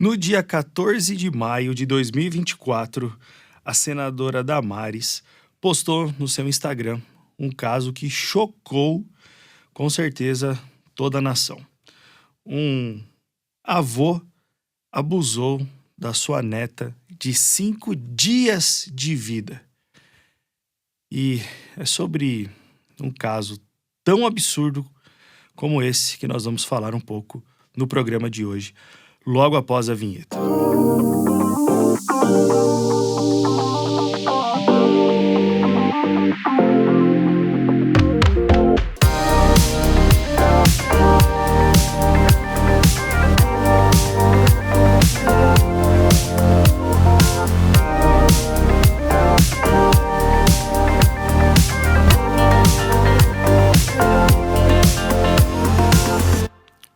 No dia 14 de maio de 2024, a senadora Damares postou no seu Instagram um caso que chocou, com certeza, toda a nação. Um avô abusou da sua neta de 5 dias de vida. E é sobre um caso tão absurdo como esse que nós vamos falar um pouco no programa de hoje, logo após a vinheta.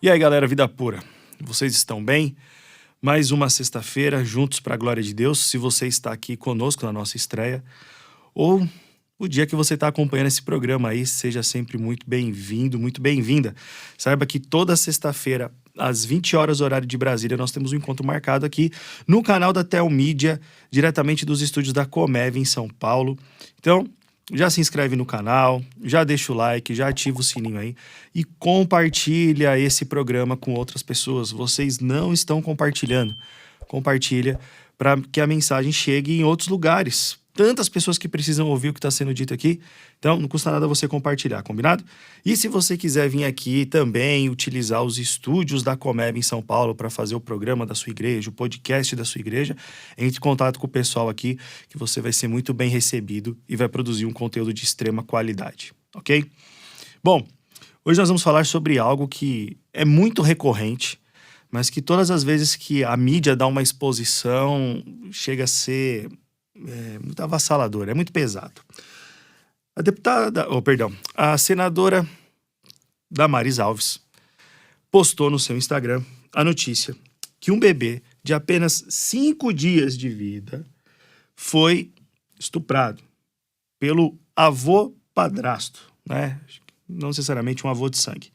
E aí, galera, vida pura, vocês estão bem? Mais uma sexta-feira, juntos para a glória de Deus. Se você está aqui conosco na nossa estreia, ou o dia que você está acompanhando esse programa aí, seja sempre muito bem-vindo, muito bem-vinda. Saiba que toda sexta-feira, às 20 horas, horário de Brasília, nós temos um encontro marcado aqui no canal da Telmídia, diretamente dos estúdios da Comev em São Paulo. Então, já se inscreve no canal, já deixa o like, já ativa o sininho aí e compartilha esse programa com outras pessoas. Vocês não estão compartilhando. Compartilha para que a mensagem chegue em outros lugares. Tantas pessoas que precisam ouvir o que está sendo dito aqui. Então, não custa nada você compartilhar, combinado? E se você quiser vir aqui também utilizar os estúdios da Comev em São Paulo para fazer o programa da sua igreja, o podcast da sua igreja, entre em contato com o pessoal aqui, que você vai ser muito bem recebido e vai produzir um conteúdo de extrema qualidade, ok? Bom, hoje nós vamos falar sobre algo que é muito recorrente, mas que todas as vezes que a mídia dá uma exposição, chega a ser muito avassalador, é muito pesado. A senadora Damares Alves postou no seu Instagram a notícia que um bebê de apenas 5 dias de vida foi estuprado pelo avô padrasto, né? Não necessariamente um avô de sangue,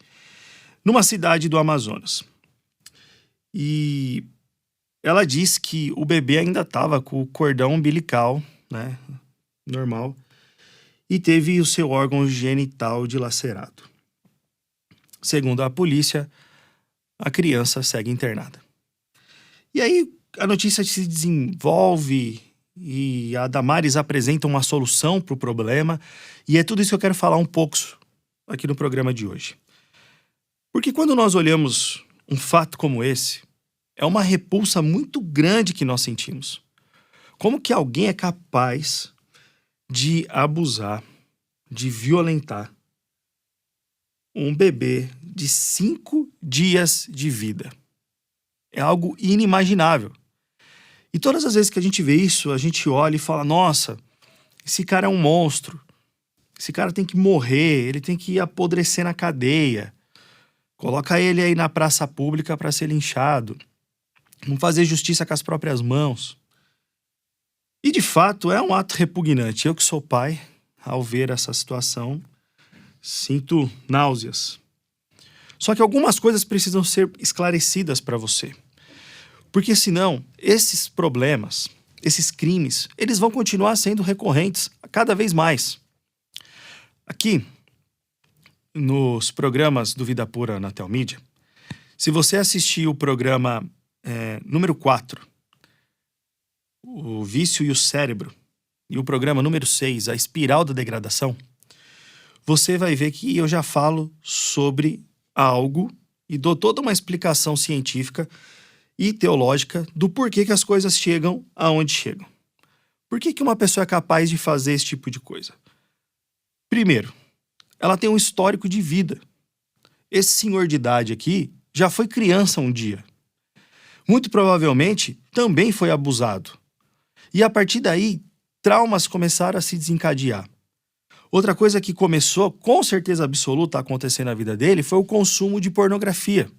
numa cidade do Amazonas. E ela diz que o bebê ainda estava com o cordão umbilical, né, normal, e teve o seu órgão genital dilacerado. Segundo a polícia, a criança segue internada. E aí a notícia se desenvolve e a Damares apresenta uma solução para o problema, e é tudo isso que eu quero falar um pouco aqui no programa de hoje. Porque quando nós olhamos um fato como esse, é uma repulsa muito grande que nós sentimos. Como que alguém é capaz de abusar, de violentar um bebê de 5 dias de vida? É algo inimaginável. E todas as vezes que a gente vê isso, a gente olha e fala, nossa, esse cara é um monstro. Esse cara tem que morrer, ele tem que apodrecer na cadeia. Coloca ele aí na praça pública para ser linchado. Vamos fazer justiça com as próprias mãos. E, de fato, é um ato repugnante. Eu que sou pai, ao ver essa situação, sinto náuseas. Só que algumas coisas precisam ser esclarecidas para você. Porque, senão, esses problemas, esses crimes, eles vão continuar sendo recorrentes cada vez mais. Aqui, nos programas do Vida Pura na Telmídia, se você assistir o programa número 4, o vício e o cérebro, e o programa número 6, a espiral da degradação, você vai ver que eu já falo sobre algo e dou toda uma explicação científica e teológica do porquê que as coisas chegam aonde chegam. Por que uma pessoa é capaz de fazer esse tipo de coisa? Primeiro, ela tem um histórico de vida. Esse senhor de idade aqui já foi criança um dia. Muito provavelmente também foi abusado. E a partir daí, traumas começaram a se desencadear. Outra coisa que começou, com certeza absoluta, a acontecer na vida dele foi o consumo de pornografia.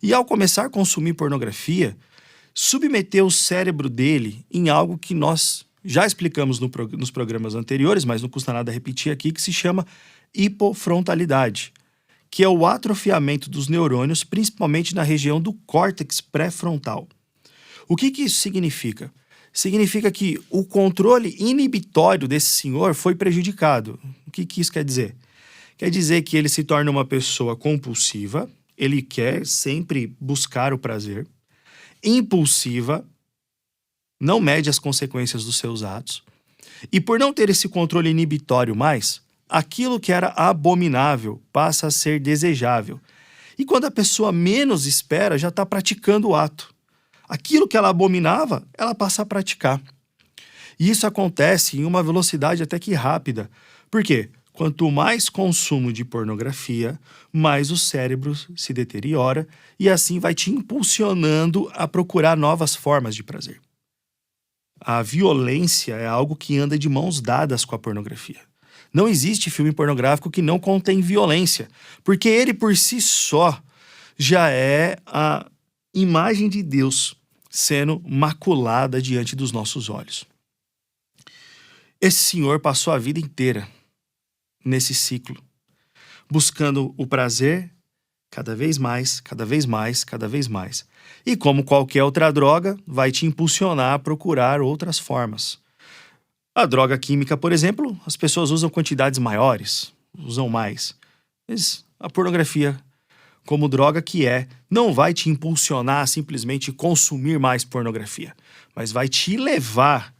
E ao começar a consumir pornografia, submeteu o cérebro dele em algo que nós já explicamos nos programas anteriores, mas não custa nada repetir aqui, que se chama hipofrontalidade, que é o atrofiamento dos neurônios, principalmente na região do córtex pré-frontal. O que isso significa? Significa que o controle inibitório desse senhor foi prejudicado. O que isso quer dizer? Quer dizer que ele se torna uma pessoa compulsiva, ele quer sempre buscar o prazer, impulsiva, não mede as consequências dos seus atos, e por não ter esse controle inibitório mais, aquilo que era abominável passa a ser desejável. E quando a pessoa menos espera, já está praticando o ato. Aquilo que ela abominava, ela passa a praticar. E isso acontece em uma velocidade até que rápida. Por quê? Quanto mais consumo de pornografia, mais o cérebro se deteriora e assim vai te impulsionando a procurar novas formas de prazer. A violência é algo que anda de mãos dadas com a pornografia. Não existe filme pornográfico que não contém violência, porque ele por si só já é a imagem de Deus sendo maculada diante dos nossos olhos. Esse senhor passou a vida inteira nesse ciclo, buscando o prazer cada vez mais, cada vez mais, cada vez mais. E como qualquer outra droga, vai te impulsionar a procurar outras formas. A droga química, por exemplo, as pessoas usam quantidades maiores, usam mais. Mas a pornografia, como droga que é, não vai te impulsionar a simplesmente consumir mais pornografia, mas vai te levar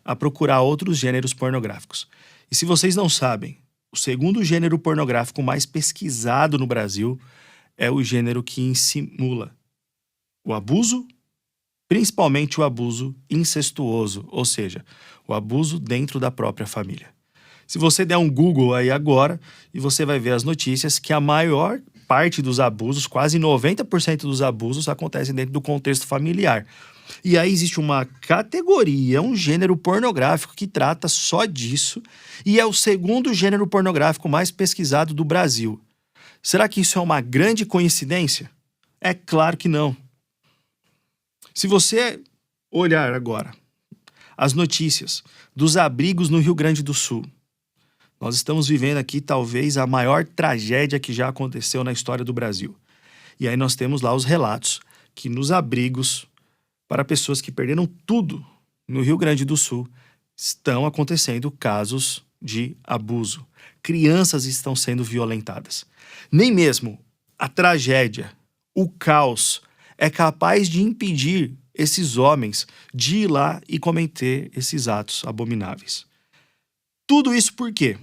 a procurar outros gêneros pornográficos. E se vocês não sabem, o segundo gênero pornográfico mais pesquisado no Brasil é o gênero que simula o abuso, principalmente o abuso incestuoso, ou seja, o abuso dentro da própria família. Se você der um Google aí agora, e você vai ver as notícias que a maior parte dos abusos, quase 90% dos abusos, acontecem dentro do contexto familiar. E aí existe uma categoria, um gênero pornográfico que trata só disso, e é o segundo gênero pornográfico mais pesquisado do Brasil. Será que isso é uma grande coincidência? É claro que não. Se você olhar agora as notícias dos abrigos no Rio Grande do Sul, nós estamos vivendo aqui talvez a maior tragédia que já aconteceu na história do Brasil. E aí nós temos lá os relatos que nos abrigos para pessoas que perderam tudo no Rio Grande do Sul estão acontecendo casos de abuso. Crianças estão sendo violentadas. Nem mesmo a tragédia, o caos, é capaz de impedir esses homens de ir lá e cometer esses atos abomináveis. Tudo isso por quê?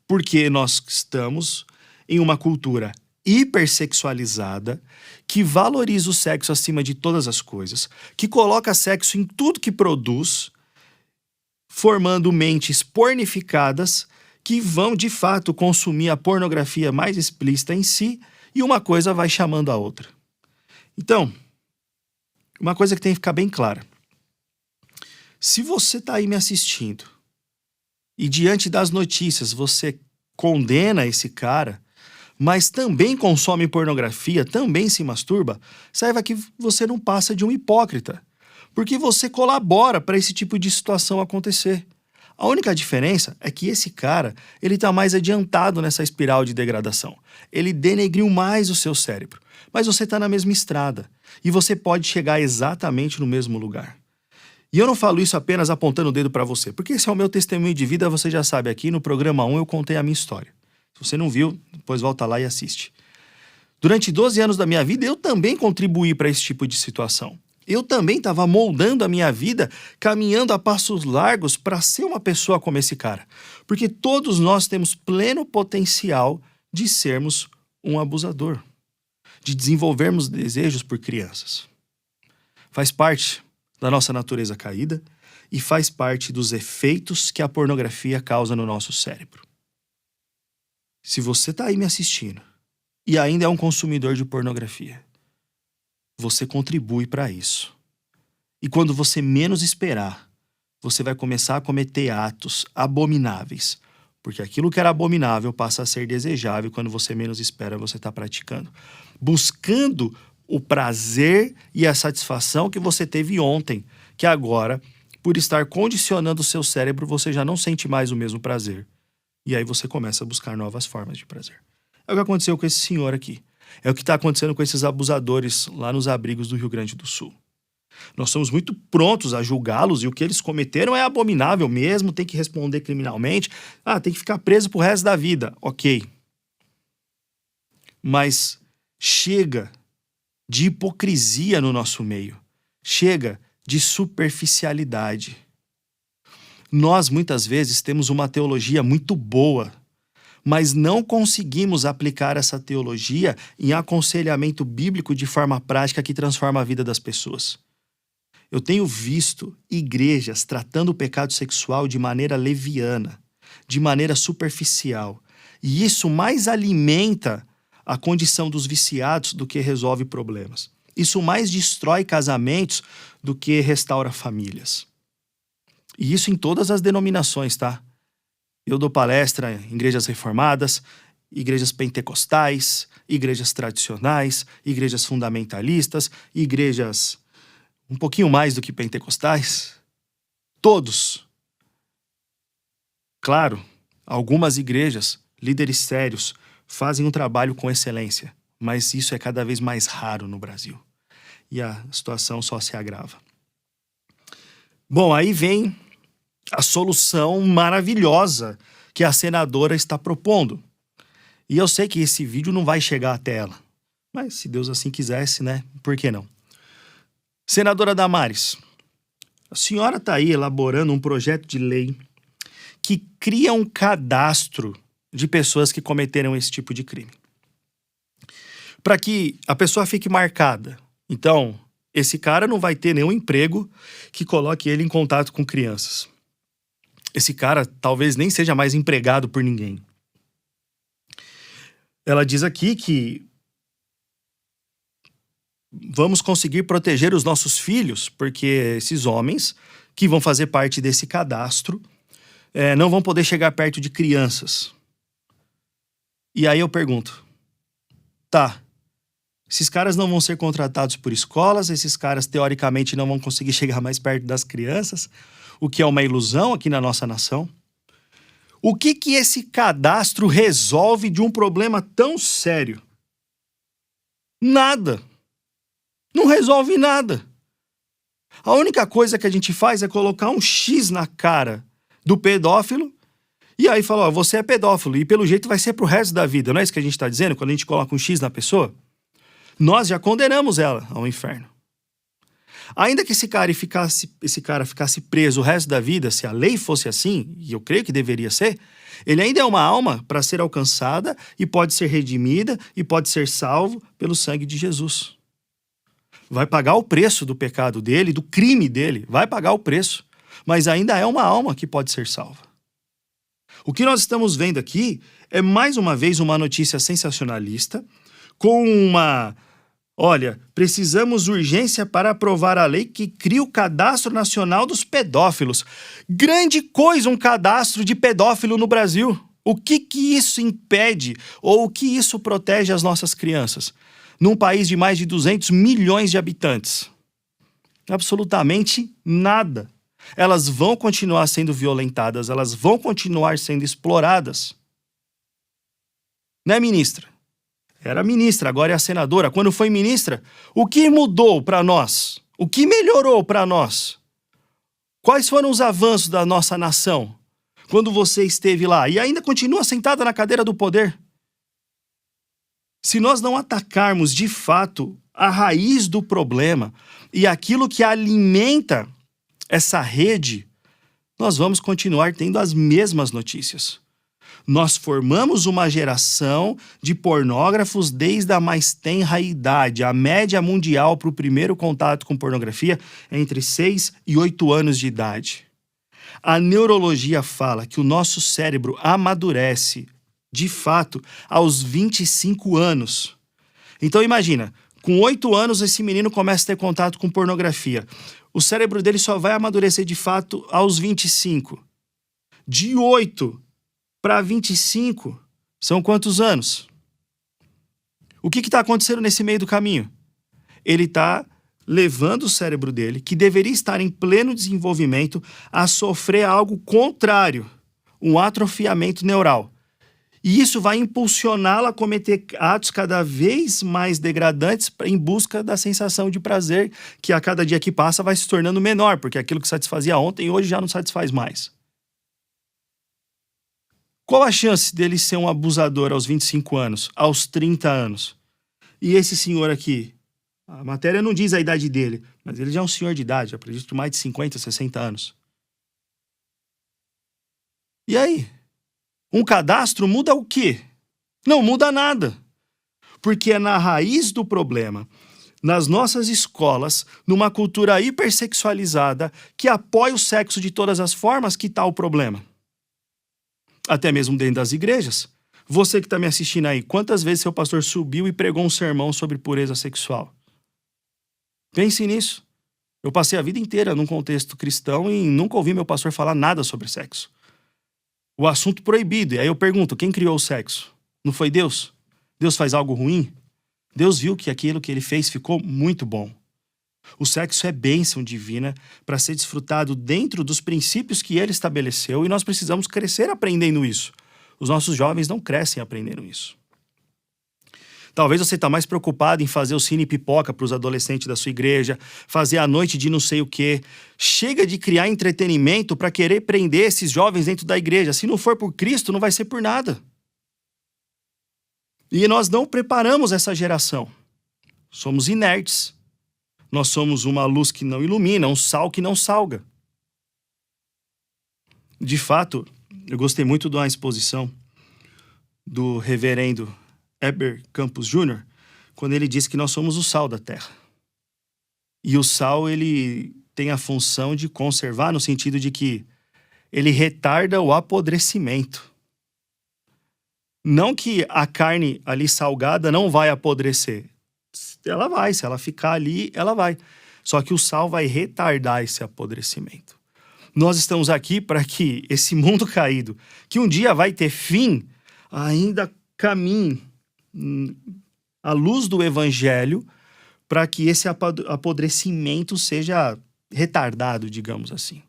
Porque nós estamos em uma cultura hipersexualizada, que valoriza o sexo acima de todas as coisas, que coloca sexo em tudo que produz, formando mentes pornificadas que vão, de fato, consumir a pornografia mais explícita em si, e uma coisa vai chamando a outra. Então, uma coisa que tem que ficar bem clara. Se você está aí me assistindo e diante das notícias você condena esse cara, mas também consome pornografia, também se masturba, saiba que você não passa de um hipócrita, porque você colabora para esse tipo de situação acontecer. A única diferença é que esse cara, ele está mais adiantado nessa espiral de degradação. Ele denegriu mais o seu cérebro, mas você está na mesma estrada e você pode chegar exatamente no mesmo lugar. E eu não falo isso apenas apontando o dedo para você, porque esse é o meu testemunho de vida, você já sabe, aqui no programa 1 eu contei a minha história. Se você não viu, depois volta lá e assiste. Durante 12 anos da minha vida, eu também contribuí para esse tipo de situação. Eu também estava moldando a minha vida, caminhando a passos largos para ser uma pessoa como esse cara. Porque todos nós temos pleno potencial de sermos um abusador, de desenvolvermos desejos por crianças. Faz parte da nossa natureza caída e faz parte dos efeitos que a pornografia causa no nosso cérebro. Se você está aí me assistindo e ainda é um consumidor de pornografia, você contribui para isso. E quando você menos esperar, você vai começar a cometer atos abomináveis, porque aquilo que era abominável passa a ser desejável quando você menos espera, você está praticando. Buscando o prazer e a satisfação que você teve ontem, que agora, por estar condicionando o seu cérebro, você já não sente mais o mesmo prazer. E aí você começa a buscar novas formas de prazer. É o que aconteceu com esse senhor aqui. É o que está acontecendo com esses abusadores lá nos abrigos do Rio Grande do Sul. Nós somos muito prontos a julgá-los e o que eles cometeram é abominável mesmo, tem que responder criminalmente. Tem que ficar preso pro resto da vida. Ok. Mas chega de hipocrisia no nosso meio. Chega de superficialidade. Nós, muitas vezes, temos uma teologia muito boa, mas não conseguimos aplicar essa teologia em aconselhamento bíblico de forma prática que transforma a vida das pessoas. Eu tenho visto igrejas tratando o pecado sexual de maneira leviana, de maneira superficial. E isso mais alimenta a condição dos viciados do que resolve problemas. Isso mais destrói casamentos do que restaura famílias. E isso em todas as denominações, tá? Eu dou palestra em igrejas reformadas, igrejas pentecostais, igrejas tradicionais, igrejas fundamentalistas, igrejas um pouquinho mais do que pentecostais. Todos. Claro, algumas igrejas, líderes sérios, fazem um trabalho com excelência, mas isso é cada vez mais raro no Brasil. E a situação só se agrava. Bom, aí vem a solução maravilhosa que a senadora está propondo. E eu sei que esse vídeo não vai chegar até ela. Mas se Deus assim quisesse, né? Por que não? Senadora Damares, a senhora está aí elaborando um projeto de lei que cria um cadastro de pessoas que cometeram esse tipo de crime. Para que a pessoa fique marcada. Então, esse cara não vai ter nenhum emprego que coloque ele em contato com crianças. Esse cara talvez nem seja mais empregado por ninguém. Ela diz aqui que vamos conseguir proteger os nossos filhos, porque esses homens que vão fazer parte desse cadastro não vão poder chegar perto de crianças. E aí eu pergunto, tá, esses caras não vão ser contratados por escolas, esses caras teoricamente não vão conseguir chegar mais perto das crianças, o que é uma ilusão aqui na nossa nação. O que esse cadastro resolve de um problema tão sério? Nada. Não resolve nada. A única coisa que a gente faz é colocar um X na cara do pedófilo e aí fala, ó, você é pedófilo e pelo jeito vai ser pro resto da vida. Não é isso que a gente está dizendo quando a gente coloca um X na pessoa? Nós já condenamos ela ao inferno. Ainda que esse cara ficasse preso o resto da vida, se a lei fosse assim, e eu creio que deveria ser, ele ainda é uma alma para ser alcançada e pode ser redimida e pode ser salvo pelo sangue de Jesus. Vai pagar o preço do pecado dele, do crime dele, vai pagar o preço, mas ainda é uma alma que pode ser salva. O que nós estamos vendo aqui é mais uma vez uma notícia sensacionalista com uma... Olha, precisamos urgência para aprovar a lei que cria o Cadastro Nacional dos Pedófilos. Grande coisa um cadastro de pedófilo no Brasil. O que isso impede ou o que isso protege as nossas crianças? Num país de mais de 200 milhões de habitantes. Absolutamente nada. Elas vão continuar sendo violentadas, elas vão continuar sendo exploradas. Né, ministra? Era ministra, agora é a senadora. Quando foi ministra, o que mudou para nós? O que melhorou para nós? Quais foram os avanços da nossa nação quando você esteve lá e ainda continua sentada na cadeira do poder? Se nós não atacarmos de fato a raiz do problema e aquilo que alimenta essa rede, nós vamos continuar tendo as mesmas notícias. Nós formamos uma geração de pornógrafos desde a mais tenra idade. A média mundial para o primeiro contato com pornografia é entre 6 e 8 anos de idade. A neurologia fala que o nosso cérebro amadurece, de fato, aos 25 anos. Então imagina, com 8 anos esse menino começa a ter contato com pornografia. O cérebro dele só vai amadurecer de fato aos 25. De 8 para 25, são quantos anos? O que está acontecendo nesse meio do caminho? Ele está levando o cérebro dele, que deveria estar em pleno desenvolvimento, a sofrer algo contrário, um atrofiamento neural. E isso vai impulsioná-la a cometer atos cada vez mais degradantes em busca da sensação de prazer, que a cada dia que passa vai se tornando menor, porque aquilo que satisfazia ontem, hoje já não satisfaz mais. Qual a chance dele ser um abusador aos 25 anos, aos 30 anos? E esse senhor aqui, a matéria não diz a idade dele, mas ele já é um senhor de idade, acredito de mais de 50, 60 anos. E aí? Um cadastro muda o quê? Não muda nada. Porque é na raiz do problema, nas nossas escolas, numa cultura hipersexualizada que apoia o sexo de todas as formas, que está o problema. Até mesmo dentro das igrejas. Você que está me assistindo aí, quantas vezes seu pastor subiu e pregou um sermão sobre pureza sexual? Pense nisso. Eu passei a vida inteira num contexto cristão e nunca ouvi meu pastor falar nada sobre sexo. O assunto proibido. E aí eu pergunto, quem criou o sexo? Não foi Deus? Deus faz algo ruim? Deus viu que aquilo que ele fez ficou muito bom. O sexo é bênção divina para ser desfrutado dentro dos princípios que ele estabeleceu e nós precisamos crescer aprendendo isso. Os nossos jovens não crescem aprendendo isso. Talvez você está mais preocupado em fazer o cine pipoca para os adolescentes da sua igreja, fazer a noite de não sei o quê. Chega de criar entretenimento para querer prender esses jovens dentro da igreja. Se não for por Cristo, não vai ser por nada. E nós não preparamos essa geração. Somos inertes. Nós somos uma luz que não ilumina, um sal que não salga. De fato, eu gostei muito de uma exposição do reverendo Heber Campos Jr., quando ele disse que nós somos o sal da terra. E o sal, ele tem a função de conservar, no sentido de que ele retarda o apodrecimento. Não que a carne ali salgada não vai apodrecer. Ela vai, se ela ficar ali, ela vai. Só que o sal vai retardar esse apodrecimento. Nós estamos aqui para que esse mundo caído, que um dia vai ter fim, ainda caminhe à luz do evangelho para que esse apodrecimento seja retardado, digamos assim.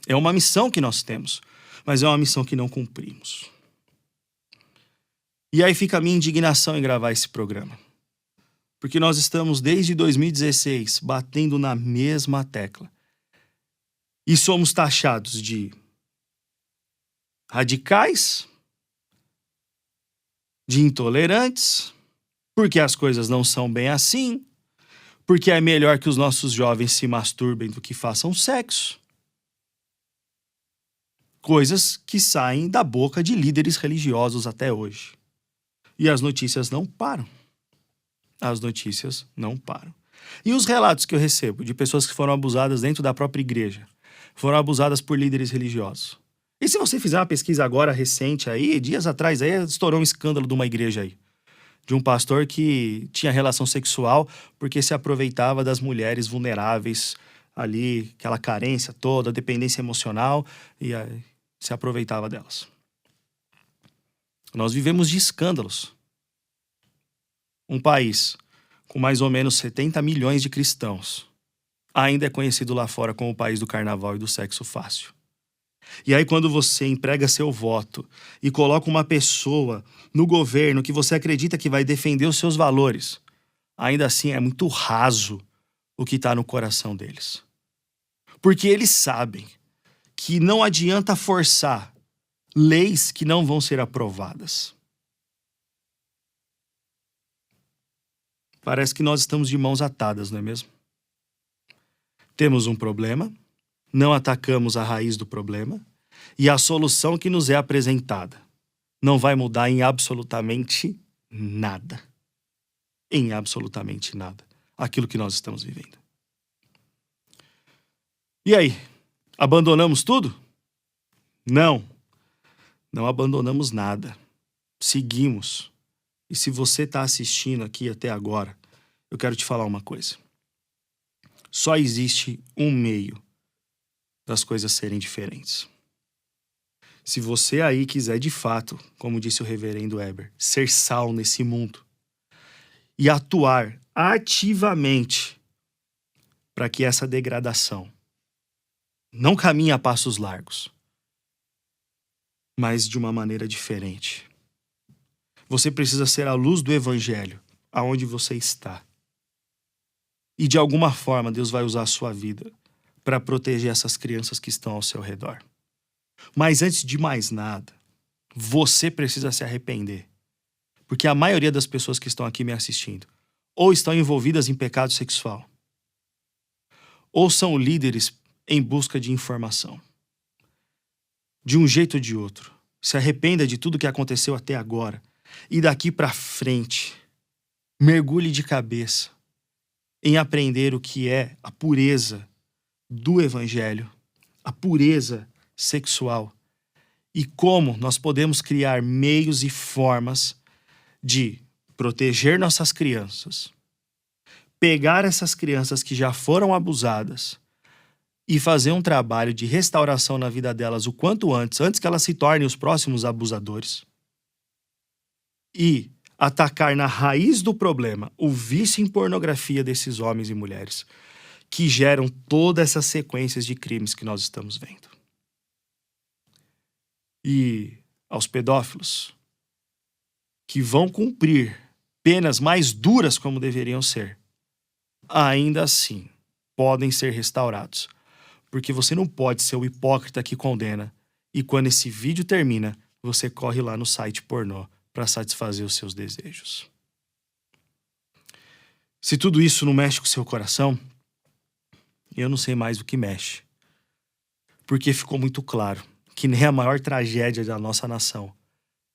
É uma missão que nós temos, mas é uma missão que não cumprimos. E aí fica a minha indignação em gravar esse programa. Porque nós estamos desde 2016 batendo na mesma tecla. E somos taxados de radicais, de intolerantes, porque as coisas não são bem assim, porque é melhor que os nossos jovens se masturbem do que façam sexo. Coisas que saem da boca de líderes religiosos até hoje. E as notícias não param. As notícias não param. E os relatos que eu recebo de pessoas que foram abusadas dentro da própria igreja, foram abusadas por líderes religiosos. E se você fizer uma pesquisa agora recente aí, dias atrás, aí estourou um escândalo de uma igreja aí. De um pastor que tinha relação sexual porque se aproveitava das mulheres vulneráveis ali, aquela carência toda, dependência emocional, e se aproveitava delas. Nós vivemos de escândalos. Um país com mais ou menos 70 milhões de cristãos ainda é conhecido lá fora como o país do carnaval e do sexo fácil. E aí quando você emprega seu voto e coloca uma pessoa no governo que você acredita que vai defender os seus valores, ainda assim é muito raso o que está no coração deles. Porque eles sabem que não adianta forçar leis que não vão ser aprovadas. Parece que nós estamos de mãos atadas, não é mesmo? Temos um problema, não atacamos a raiz do problema, e a solução que nos é apresentada não vai mudar em absolutamente nada. Em absolutamente nada. Aquilo que nós estamos vivendo. E aí? Abandonamos tudo? Não. Não abandonamos nada. Seguimos. E se você está assistindo aqui até agora, eu quero te falar uma coisa. Só existe um meio das coisas serem diferentes. Se você aí quiser de fato, como disse o reverendo Heber, ser sal nesse mundo e atuar ativamente para que essa degradação não caminhe a passos largos, mas de uma maneira diferente. Você precisa ser a luz do evangelho aonde você está. E de alguma forma Deus vai usar a sua vida para proteger essas crianças que estão ao seu redor. Mas antes de mais nada, você precisa se arrepender. Porque a maioria das pessoas que estão aqui me assistindo ou estão envolvidas em pecado sexual, ou são líderes em busca de informação. De um jeito ou de outro, se arrependa de tudo que aconteceu até agora e daqui para frente, mergulhe de cabeça em aprender o que é a pureza do evangelho, a pureza sexual e como nós podemos criar meios e formas de proteger nossas crianças, pegar essas crianças que já foram abusadas e fazer um trabalho de restauração na vida delas o quanto antes que elas se tornem os próximos abusadores. E atacar na raiz do problema o vício em pornografia desses homens e mulheres que geram todas essas sequências de crimes que nós estamos vendo. E aos pedófilos que vão cumprir penas mais duras como deveriam ser, ainda assim podem ser restaurados. Porque você não pode ser o hipócrita que condena e quando esse vídeo termina, você corre lá no site pornô para satisfazer os seus desejos. Se tudo isso não mexe com o seu coração, eu não sei mais o que mexe. Porque ficou muito claro que nem a maior tragédia da nossa nação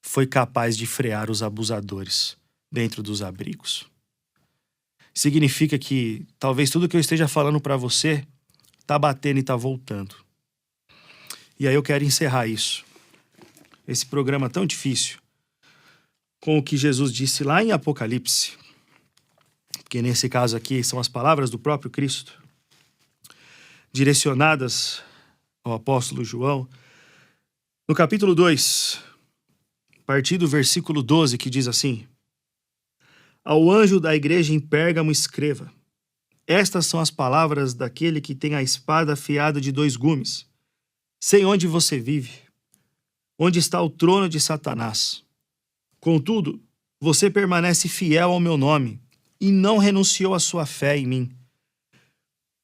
foi capaz de frear os abusadores dentro dos abrigos. Significa que talvez tudo que eu esteja falando para você tá batendo e tá voltando. E aí eu quero encerrar isso. Esse programa tão difícil com o que Jesus disse lá em Apocalipse. Porque nesse caso aqui são as palavras do próprio Cristo, direcionadas ao apóstolo João. No capítulo 2, a partir do versículo 12, que diz assim: Ao anjo da igreja em Pérgamo escreva: Estas são as palavras daquele que tem a espada afiada de 2 gumes. Sei onde você vive, onde está o trono de Satanás. Contudo, você permanece fiel ao meu nome e não renunciou à sua fé em mim.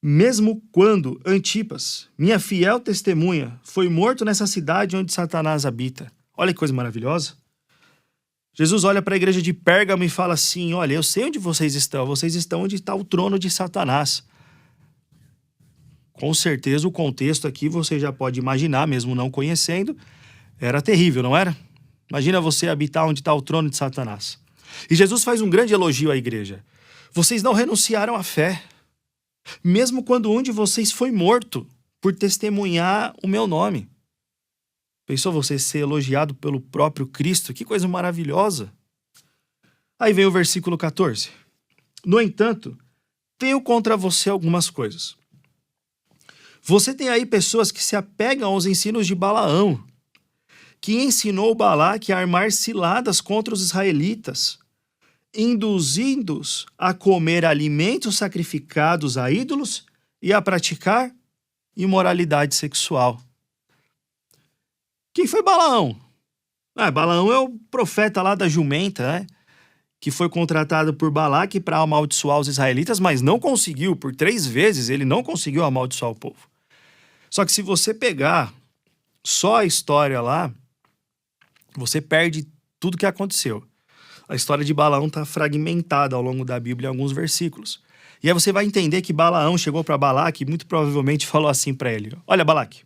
Mesmo quando Antipas, minha fiel testemunha, foi morto nessa cidade onde Satanás habita. Olha que coisa maravilhosa. Jesus olha para a igreja de Pérgamo e fala assim: olha, eu sei onde vocês estão onde está o trono de Satanás. Com certeza o contexto aqui você já pode imaginar, mesmo não conhecendo, era terrível, não era? Imagina você habitar onde está o trono de Satanás. E Jesus faz um grande elogio à igreja. Vocês não renunciaram à fé, mesmo quando um de vocês foi morto por testemunhar o meu nome. Pensou você ser elogiado pelo próprio Cristo? Que coisa maravilhosa. Aí vem o versículo 14. No entanto, tenho contra você algumas coisas. Você tem aí pessoas que se apegam aos ensinos de Balaão, que ensinou Balaque a armar ciladas contra os israelitas, induzindo-os a comer alimentos sacrificados a ídolos e a praticar imoralidade sexual. Quem foi Balaão? Balaão é o profeta lá da jumenta, né? Que foi contratado por Balaque para amaldiçoar os israelitas, mas não conseguiu. Por 3 vezes ele não conseguiu amaldiçoar o povo. Só que se você pegar só a história lá, você perde tudo que aconteceu. A história de Balaão está fragmentada ao longo da Bíblia em alguns versículos. E aí você vai entender que Balaão chegou para Balaque e muito provavelmente falou assim para ele: olha, Balaque,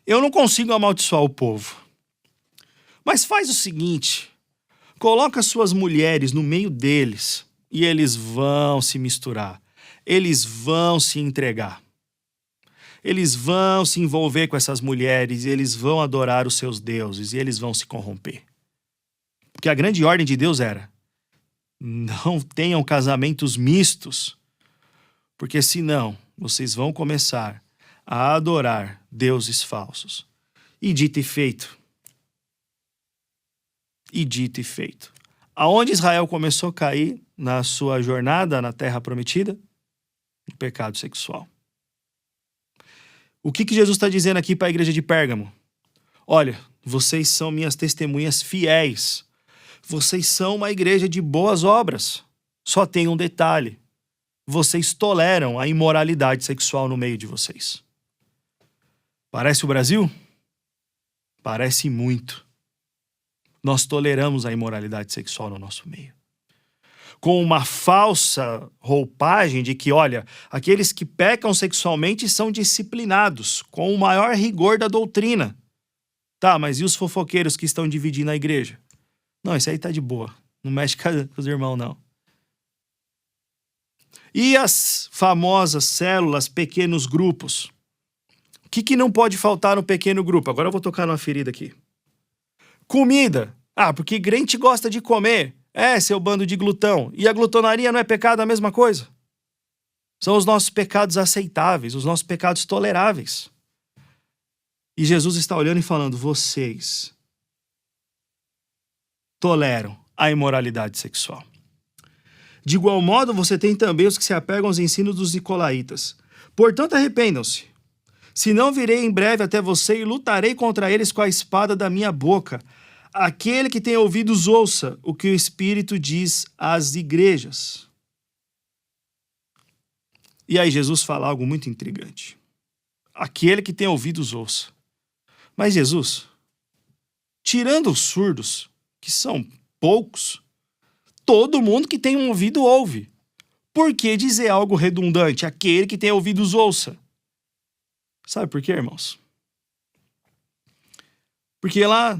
eu não consigo amaldiçoar o povo. Mas faz o seguinte, coloca suas mulheres no meio deles e eles vão se misturar. Eles vão se entregar. Eles vão se envolver com essas mulheres e eles vão adorar os seus deuses e eles vão se corromper. Porque a grande ordem de Deus era: não tenham casamentos mistos, porque senão vocês vão começar a adorar deuses falsos. E dito e feito. E dito e feito. Aonde Israel começou a cair na sua jornada na Terra Prometida? No pecado sexual. O que Jesus está dizendo aqui para a igreja de Pérgamo? Olha, Vocês são minhas testemunhas fiéis. Vocês são uma igreja de boas obras. Só tem um detalhe. Vocês toleram a imoralidade sexual no meio de vocês. Parece o Brasil? Parece muito. Nós toleramos a imoralidade sexual no nosso meio. Com uma falsa roupagem de que, olha, aqueles que pecam sexualmente são disciplinados, com o maior rigor da doutrina. Tá, mas e os fofoqueiros que estão dividindo a igreja? Não, esse aí tá de boa. Não mexe com os irmãos, não. E as famosas células, pequenos grupos? O que não pode faltar no pequeno grupo? Agora eu vou tocar numa ferida aqui. Comida. Ah, porque crente gosta de comer. Seu bando de glutão. E a glutonaria não é pecado a mesma coisa? São os nossos pecados aceitáveis, os nossos pecados toleráveis. E Jesus está olhando e falando, vocês toleram a imoralidade sexual. De igual modo, você tem também os que se apegam aos ensinos dos nicolaítas. Portanto, arrependam-se. Senão virei em breve até você e lutarei contra eles com a espada da minha boca. Aquele que tem ouvidos, ouça o que o Espírito diz às igrejas. E aí Jesus fala algo muito intrigante. Aquele que tem ouvidos, ouça. Mas Jesus, tirando os surdos, que são poucos, todo mundo que tem um ouvido ouve. Por que dizer algo redundante? Aquele que tem ouvidos, ouça. Sabe por quê, irmãos? Porque lá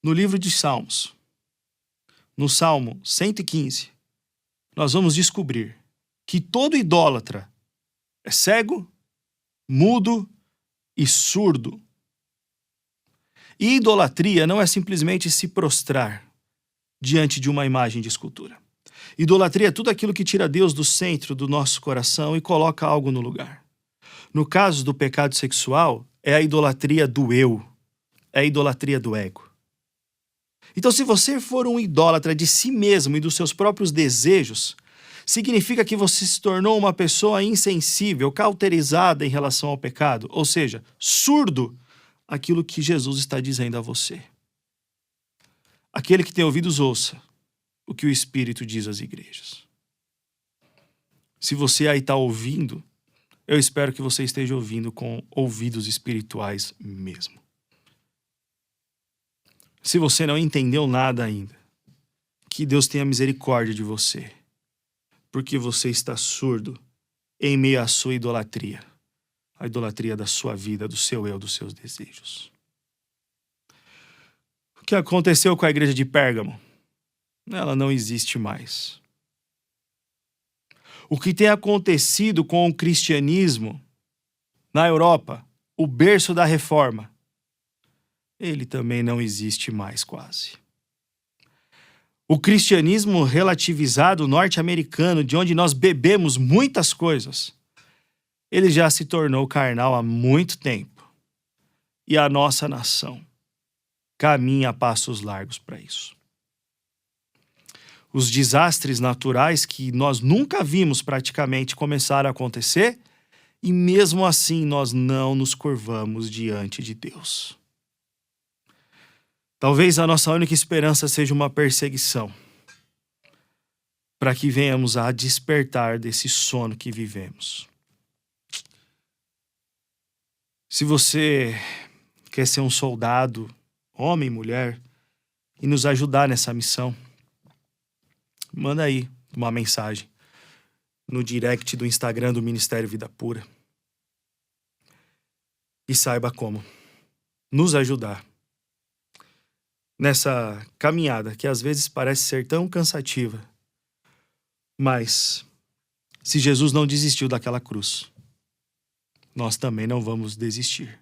no livro de Salmos, no Salmo 115, nós vamos descobrir que todo idólatra é cego, mudo e surdo. E idolatria não é simplesmente se prostrar diante de uma imagem de escultura. Idolatria é tudo aquilo que tira Deus do centro do nosso coração e coloca algo no lugar. No caso do pecado sexual, é a idolatria do eu, é a idolatria do ego. Então, se você for um idólatra de si mesmo e dos seus próprios desejos, significa que você se tornou uma pessoa insensível, cauterizada em relação ao pecado, ou seja, surdo àquilo que Jesus está dizendo a você. Aquele que tem ouvidos, ouça o que o Espírito diz às igrejas. Se você aí está ouvindo, eu espero que você esteja ouvindo com ouvidos espirituais mesmo. Se você não entendeu nada ainda, que Deus tenha misericórdia de você, porque você está surdo em meio à sua idolatria, a idolatria da sua vida, do seu eu, dos seus desejos. O que aconteceu com a igreja de Pérgamo? Ela não existe mais. O que tem acontecido com o cristianismo na Europa, o berço da reforma, ele também não existe mais quase. O cristianismo relativizado norte-americano, de onde nós bebemos muitas coisas, ele já se tornou carnal há muito tempo. E a nossa nação caminha a passos largos para isso. Os desastres naturais que nós nunca vimos praticamente começaram a acontecer, e mesmo assim nós não nos curvamos diante de Deus. Talvez a nossa única esperança seja uma perseguição, para que venhamos a despertar desse sono que vivemos. Se você quer ser um soldado, homem, mulher, e nos ajudar nessa missão, manda aí uma mensagem no direct do Instagram do Ministério Vida Pura. E saiba como nos ajudar nessa caminhada que às vezes parece ser tão cansativa. Mas se Jesus não desistiu daquela cruz, nós também não vamos desistir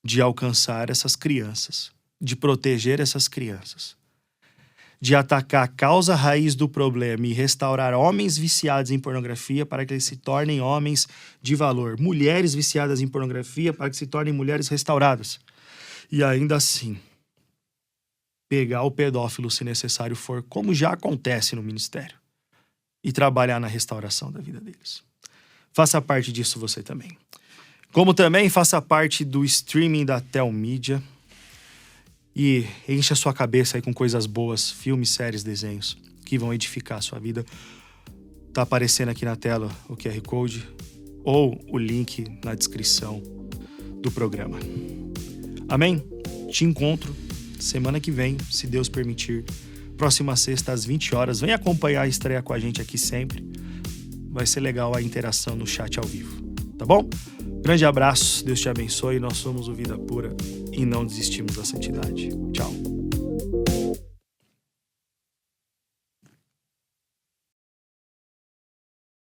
de alcançar essas crianças, de proteger essas crianças, de atacar a causa raiz do problema e restaurar homens viciados em pornografia para que eles se tornem homens de valor, mulheres viciadas em pornografia para que se tornem mulheres restauradas. E ainda assim, pegar o pedófilo se necessário for, como já acontece no ministério, e trabalhar na restauração da vida deles. Faça parte disso você também. Como também faça parte do streaming da Telmídia. e enche a sua cabeça aí com coisas boas, filmes, séries, desenhos, que vão edificar a sua vida. Tá aparecendo aqui na tela o QR Code ou o link na descrição do programa. Amém? Te encontro semana que vem, se Deus permitir. Próxima sexta às 20 horas. Vem acompanhar a estreia com a gente aqui sempre. Vai ser legal a interação no chat ao vivo. Tá bom? Grande abraço, Deus te abençoe. Nós somos o Vida Pura e não desistimos da santidade. Tchau.